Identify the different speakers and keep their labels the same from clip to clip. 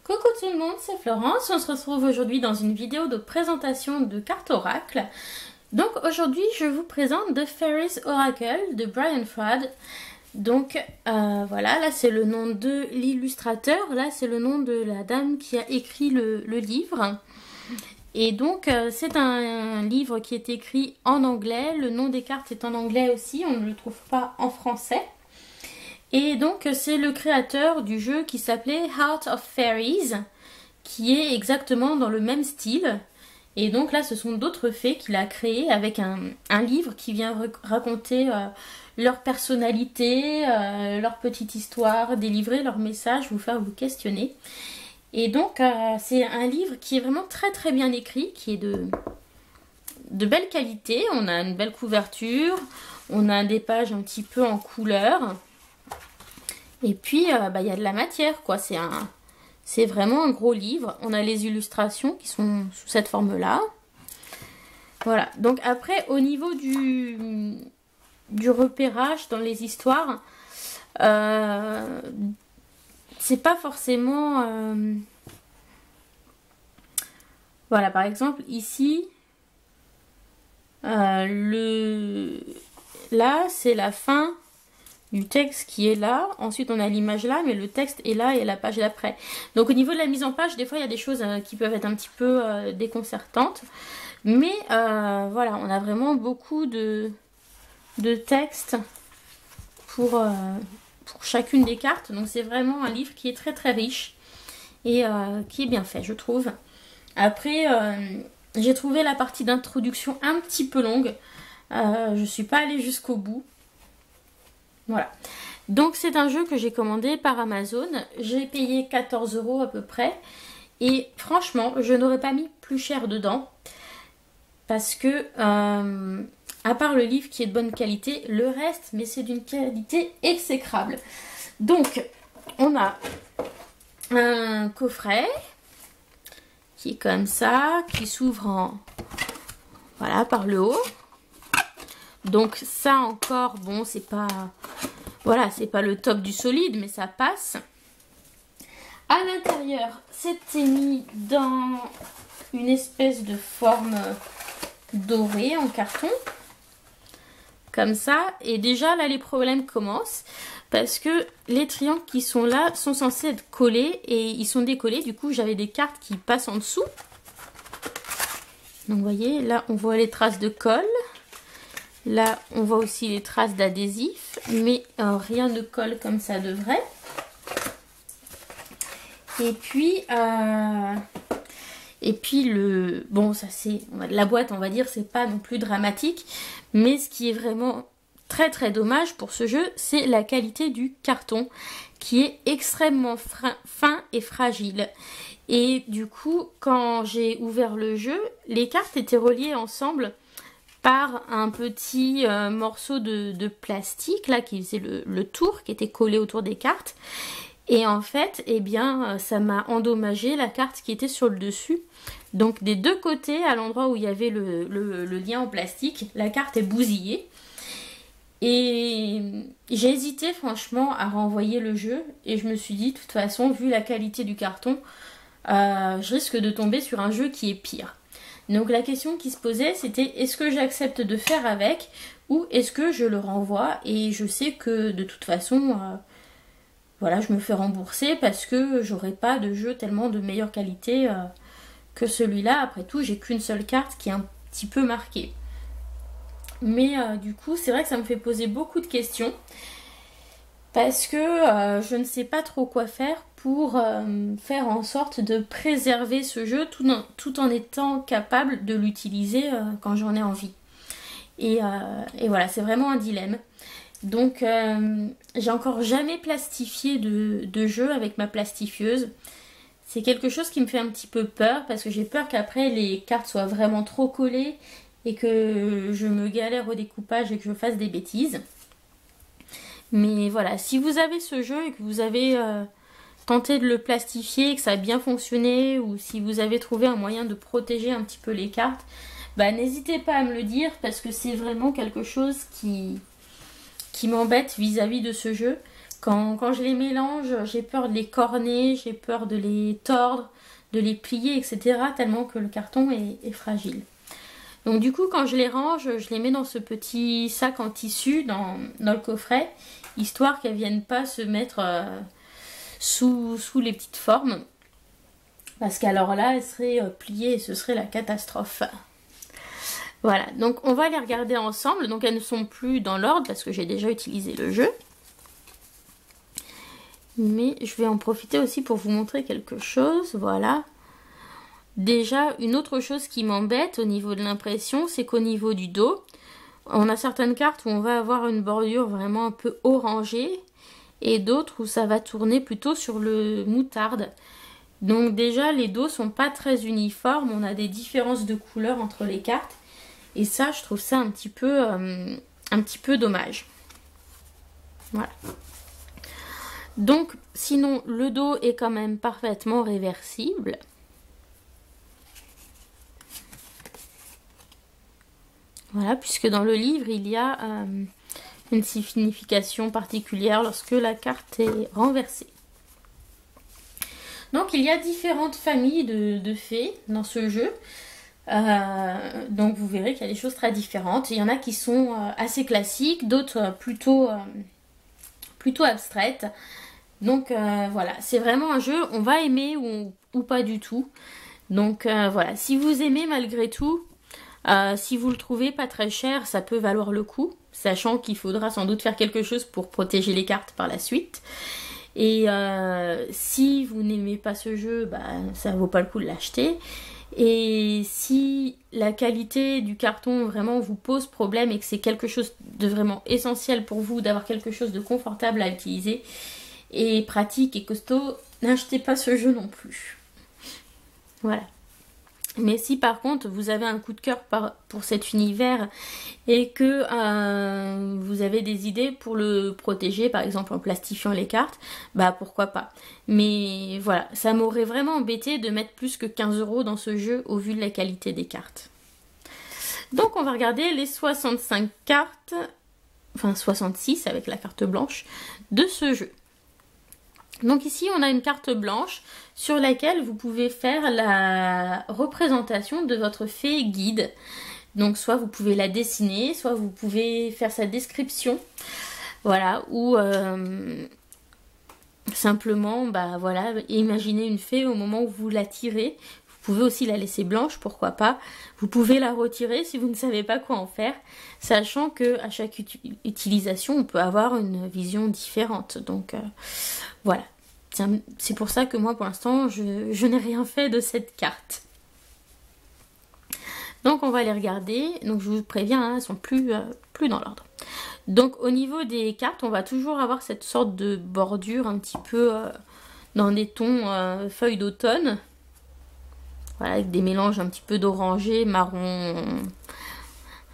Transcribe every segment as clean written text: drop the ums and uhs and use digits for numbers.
Speaker 1: Coucou tout le monde, c'est Florence. On se retrouve aujourd'hui dans une vidéo de présentation de cartes oracle. Donc aujourd'hui, je vous présente The Fairies Oracle de Brian Froud. Donc voilà, là c'est le nom de l'illustrateur, là c'est le nom de la dame qui a écrit le livre. Et donc c'est un livre qui est écrit en anglais, le nom des cartes est en anglais aussi, on ne le trouve pas en français. Et donc c'est le créateur du jeu qui s'appelait Heart of Fairies, qui est exactement dans le même style. Et donc là ce sont d'autres fées qu'il a créé avec un livre qui vient raconter leur personnalité, leur petite histoire, délivrer leur message, vous faire vous questionner. Et donc c'est un livre qui est vraiment très très bien écrit, qui est de belle qualité. On a une belle couverture, on a des pages un petit peu en couleur. Et puis, y a de la matière, quoi. C'est vraiment un gros livre. On a les illustrations qui sont sous cette forme-là. Voilà. Donc après, au niveau du repérage dans les histoires, c'est pas forcément... Voilà, par exemple, ici, là, c'est la fin... du texte qui est là, ensuite on a l'image là, mais le texte est là et la page d'après. Donc au niveau de la mise en page, des fois il y a des choses qui peuvent être un petit peu déconcertantes, mais voilà, on a vraiment beaucoup de texte pour chacune des cartes, donc c'est vraiment un livre qui est très très riche et qui est bien fait, je trouve. Après, j'ai trouvé la partie d'introduction un petit peu longue, je suis pas allée jusqu'au bout. Voilà, donc c'est un jeu que j'ai commandé par Amazon, j'ai payé 14 € à peu près, et franchement je n'aurais pas mis plus cher dedans, parce que à part le livre qui est de bonne qualité, le reste, mais c'est d'une qualité exécrable. Donc on a un coffret qui est comme ça, qui s'ouvre voilà, par le haut. Donc ça encore, bon, c'est pas... Voilà, c'est pas le top du solide, mais ça passe. À l'intérieur, c'était mis dans une espèce de forme dorée en carton. Comme ça. Et déjà, là, les problèmes commencent. Parce que les triangles qui sont là sont censés être collés. Et ils sont décollés. Du coup, j'avais des cartes qui passent en dessous. Donc, vous voyez, là, on voit les traces de colle. Là, on voit aussi les traces d'adhésif, mais rien ne colle comme ça devrait. Et puis bon, ça c'est la boîte, on va dire, c'est pas non plus dramatique, mais ce qui est vraiment très très dommage pour ce jeu, c'est la qualité du carton, qui est extrêmement fin et fragile. Et du coup, quand j'ai ouvert le jeu, les cartes étaient reliées ensemble par un petit morceau de plastique là qui faisait le tour, qui était collé autour des cartes. Et en fait, eh bien, ça m'a endommagé la carte qui était sur le dessus. Donc des deux côtés, à l'endroit où il y avait le lien en plastique, la carte est bousillée. Et j'ai hésité franchement à renvoyer le jeu. Et je me suis dit, de toute façon, vu la qualité du carton, je risque de tomber sur un jeu qui est pire. Donc la question qui se posait, c'était est-ce que j'accepte de faire avec ou est-ce que je le renvoie? Et je sais que de toute façon, voilà, je me fais rembourser parce que j'aurai pas de jeu tellement de meilleure qualité que celui-là. Après tout, j'ai qu'une seule carte qui est un petit peu marquée. Mais du coup, c'est vrai que ça me fait poser beaucoup de questions. Parce que je ne sais pas trop quoi faire pour faire en sorte de préserver ce jeu tout en étant capable de l'utiliser quand j'en ai envie. Et voilà, c'est vraiment un dilemme. Donc j'ai encore jamais plastifié de jeu avec ma plastifieuse. C'est quelque chose qui me fait un petit peu peur parce que j'ai peur qu'après les cartes soient vraiment trop collées et que je me galère au découpage et que je fasse des bêtises. Mais voilà, si vous avez ce jeu et que vous avez tenté de le plastifier et que ça a bien fonctionné, ou si vous avez trouvé un moyen de protéger un petit peu les cartes, bah n'hésitez pas à me le dire parce que c'est vraiment quelque chose qui m'embête vis-à-vis de ce jeu. Quand je les mélange, j'ai peur de les corner, j'ai peur de les tordre, de les plier, etc. tellement que le carton est fragile. Donc du coup, quand je les range, je les mets dans ce petit sac en tissu dans le coffret, histoire qu'elles ne viennent pas se mettre sous les petites formes. Parce qu'alors là, elles seraient pliées et ce serait la catastrophe. Voilà, donc on va les regarder ensemble. Donc elles ne sont plus dans l'ordre parce que j'ai déjà utilisé le jeu. Mais je vais en profiter aussi pour vous montrer quelque chose. Voilà. Déjà, une autre chose qui m'embête au niveau de l'impression, c'est qu'au niveau du dos, on a certaines cartes où on va avoir une bordure vraiment un peu orangée et d'autres où ça va tourner plutôt sur le moutarde. Donc déjà, les dos sont pas très uniformes, on a des différences de couleurs entre les cartes et ça, je trouve ça un petit peu dommage. Voilà. Donc, sinon, le dos est quand même parfaitement réversible. Voilà, puisque dans le livre, il y a une signification particulière lorsque la carte est renversée. Donc, il y a différentes familles de fées dans ce jeu. Donc, vous verrez qu'il y a des choses très différentes. Il y en a qui sont assez classiques, d'autres plutôt abstraites. Donc, voilà, c'est vraiment un jeu, on va aimer ou pas du tout. Donc, voilà, si vous aimez malgré tout, si vous le trouvez pas très cher, ça peut valoir le coup, sachant qu'il faudra sans doute faire quelque chose pour protéger les cartes par la suite. Et si vous n'aimez pas ce jeu, bah, ça vaut pas le coup de l'acheter. Et si la qualité du carton vraiment vous pose problème et que c'est quelque chose de vraiment essentiel pour vous d'avoir quelque chose de confortable à utiliser et pratique et costaud, n'achetez pas ce jeu non plus. Voilà. Mais si par contre vous avez un coup de cœur pour cet univers et que vous avez des idées pour le protéger, par exemple en plastifiant les cartes, bah pourquoi pas. Mais voilà, ça m'aurait vraiment embêté de mettre plus que 15 € dans ce jeu au vu de la qualité des cartes. Donc on va regarder les 65 cartes, enfin 66 avec la carte blanche de ce jeu. Donc ici on a une carte blanche sur laquelle vous pouvez faire la représentation de votre fée guide. Donc soit vous pouvez la dessiner, soit vous pouvez faire sa description. Voilà, ou simplement, bah voilà, imaginez une fée au moment où vous la tirez. Vous pouvez aussi la laisser blanche, pourquoi pas. Vous pouvez la retirer si vous ne savez pas quoi en faire, sachant que à chaque utilisation, on peut avoir une vision différente. Donc voilà. C'est pour ça que moi, pour l'instant, je n'ai rien fait de cette carte. Donc on va les regarder. Donc je vous préviens, hein, elles sont plus dans l'ordre. Donc au niveau des cartes, on va toujours avoir cette sorte de bordure un petit peu dans des tons feuilles d'automne. Voilà, avec des mélanges un petit peu d'orangé, marron,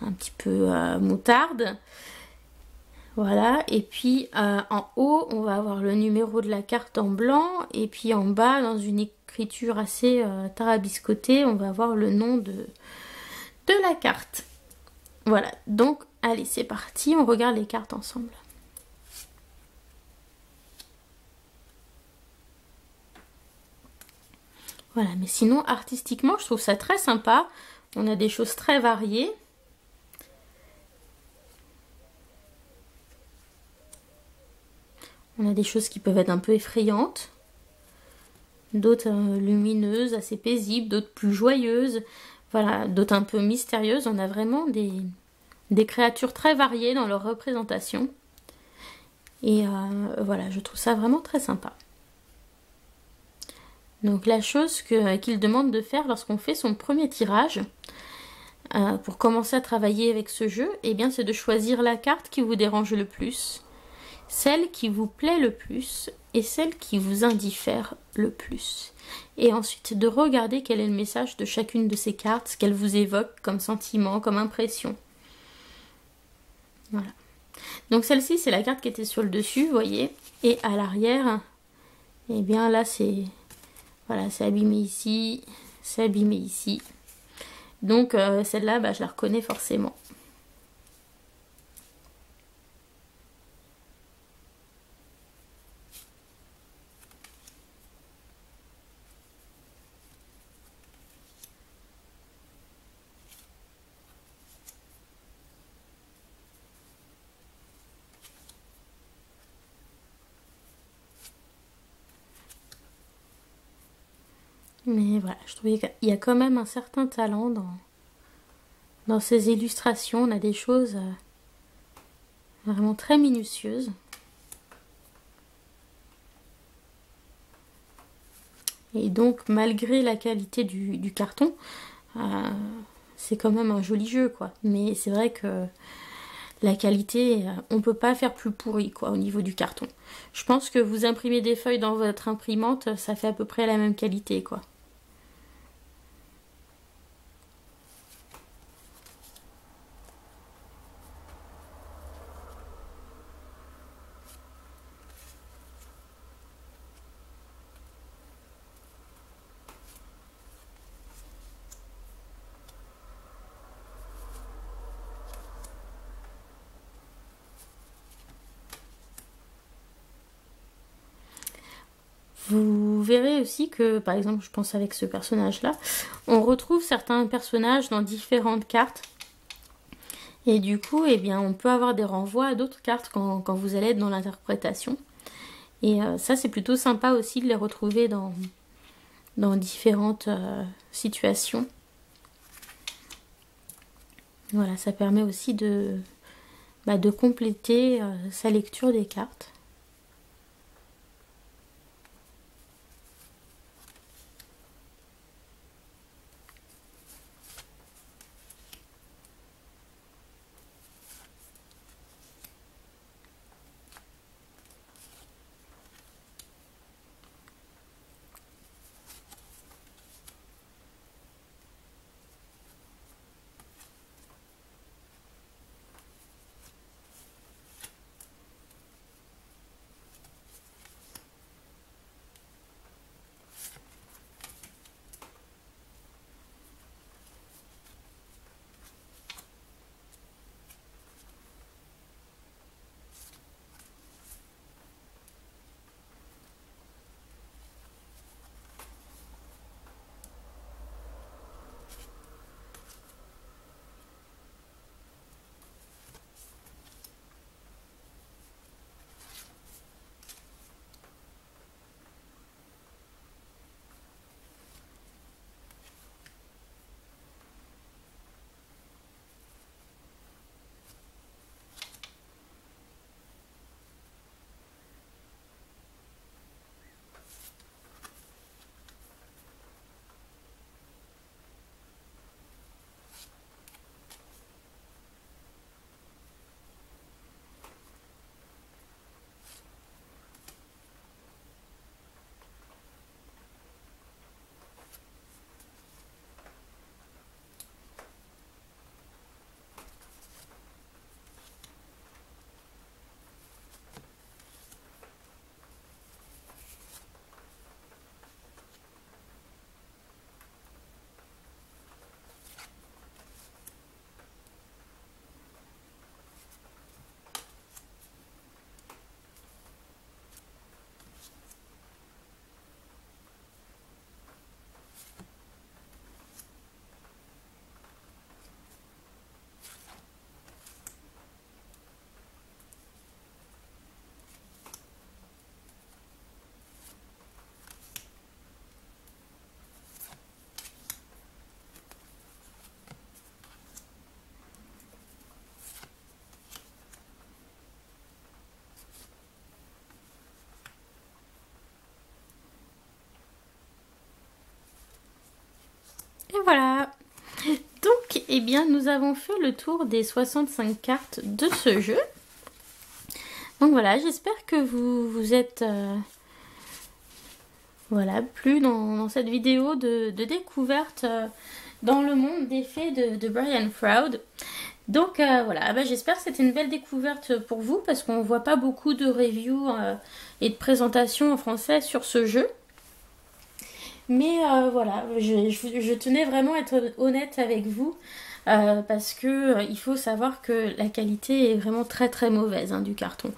Speaker 1: un petit peu moutarde. Voilà, et puis en haut, on va avoir le numéro de la carte en blanc. Et puis en bas, dans une écriture assez tarabiscotée, on va avoir le nom de la carte. Voilà, donc allez, c'est parti, on regarde les cartes ensemble. Voilà, mais sinon, artistiquement, je trouve ça très sympa. On a des choses très variées. On a des choses qui peuvent être un peu effrayantes. D'autres lumineuses, assez paisibles. D'autres plus joyeuses. Voilà, d'autres un peu mystérieuses. On a vraiment des créatures très variées dans leur représentation. Et voilà, je trouve ça vraiment très sympa. Donc la chose qu'il demande de faire lorsqu'on fait son premier tirage, pour commencer à travailler avec ce jeu, eh bien c'est de choisir la carte qui vous dérange le plus, celle qui vous plaît le plus et celle qui vous indiffère le plus. Et ensuite de regarder quel est le message de chacune de ces cartes, ce qu'elle vous évoque comme sentiment, comme impression. Voilà. Donc celle-ci c'est la carte qui était sur le dessus, vous voyez, et à l'arrière, eh bien là c'est... Voilà, c'est abîmé ici, c'est abîmé ici. Donc celle-là, bah, je la reconnais forcément. Mais voilà, je trouvais qu'il y a quand même un certain talent dans ces illustrations. On a des choses vraiment très minutieuses. Et donc, malgré la qualité du carton, c'est quand même un joli jeu, quoi. Mais c'est vrai que la qualité, on peut pas faire plus pourri, quoi, au niveau du carton. Je pense que vous imprimez des feuilles dans votre imprimante, ça fait à peu près la même qualité, quoi. Vous verrez aussi que, par exemple, je pense avec ce personnage-là, on retrouve certains personnages dans différentes cartes. Et du coup, eh bien, on peut avoir des renvois à d'autres cartes quand vous allez être dans l'interprétation. Et ça, c'est plutôt sympa aussi de les retrouver dans différentes situations. Voilà, ça permet aussi de compléter sa lecture des cartes. Et voilà. Donc, eh bien, nous avons fait le tour des 65 cartes de ce jeu. Donc voilà, j'espère que vous êtes voilà, plu dans cette vidéo de découverte dans le monde des fées de Brian Froud. Donc voilà, j'espère que c'était une belle découverte pour vous parce qu'on ne voit pas beaucoup de reviews et de présentations en français sur ce jeu. Mais voilà, je tenais vraiment à être honnête avec vous parce que il faut savoir que la qualité est vraiment très très mauvaise du carton.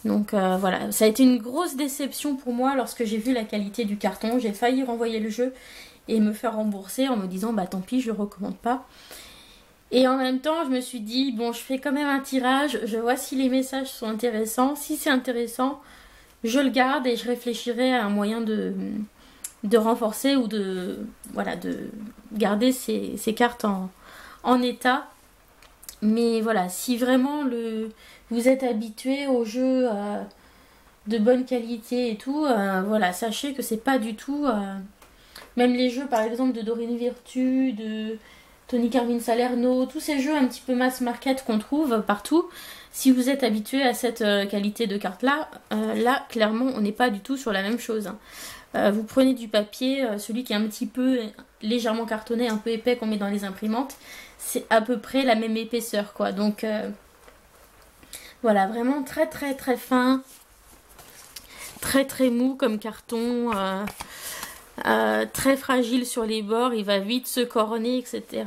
Speaker 1: Donc voilà, ça a été une grosse déception pour moi lorsque j'ai vu la qualité du carton. J'ai failli renvoyer le jeu et me faire rembourser en me disant bah tant pis, je le recommande pas. Et en même temps, je me suis dit bon, je fais quand même un tirage, je vois si les messages sont intéressants. Si c'est intéressant, je le garde et je réfléchirai à un moyen de renforcer ou de, voilà, de garder ces cartes en état. Mais voilà, si vraiment vous êtes habitué aux jeux de bonne qualité et tout, voilà, sachez que c'est pas du tout... même les jeux par exemple de Dorine Virtue, de Tony Carmine Salerno, tous ces jeux un petit peu mass market qu'on trouve partout, si vous êtes habitué à cette qualité de carte là, là clairement on n'est pas du tout sur la même chose, hein. Vous prenez du papier, celui qui est un petit peu légèrement cartonné, un peu épais qu'on met dans les imprimantes, c'est à peu près la même épaisseur quoi. Donc voilà, vraiment très très très fin, très très mou comme carton, très fragile sur les bords, il va vite se corner, etc.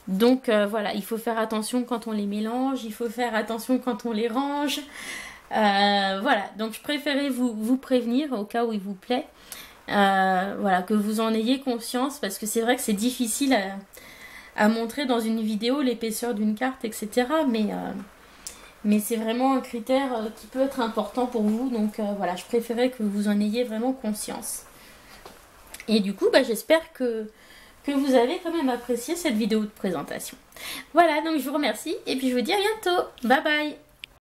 Speaker 1: Donc voilà, il faut faire attention quand on les mélange, il faut faire attention quand on les range. Voilà, donc je préférais vous prévenir au cas où il vous plaît. Voilà, que vous en ayez conscience, parce que c'est vrai que c'est difficile à montrer dans une vidéo l'épaisseur d'une carte, etc. Mais c'est vraiment un critère qui peut être important pour vous, donc voilà, je préférais que vous en ayez vraiment conscience. Et du coup, bah, j'espère que vous avez quand même apprécié cette vidéo de présentation. Voilà, donc je vous remercie et puis je vous dis à bientôt. Bye bye.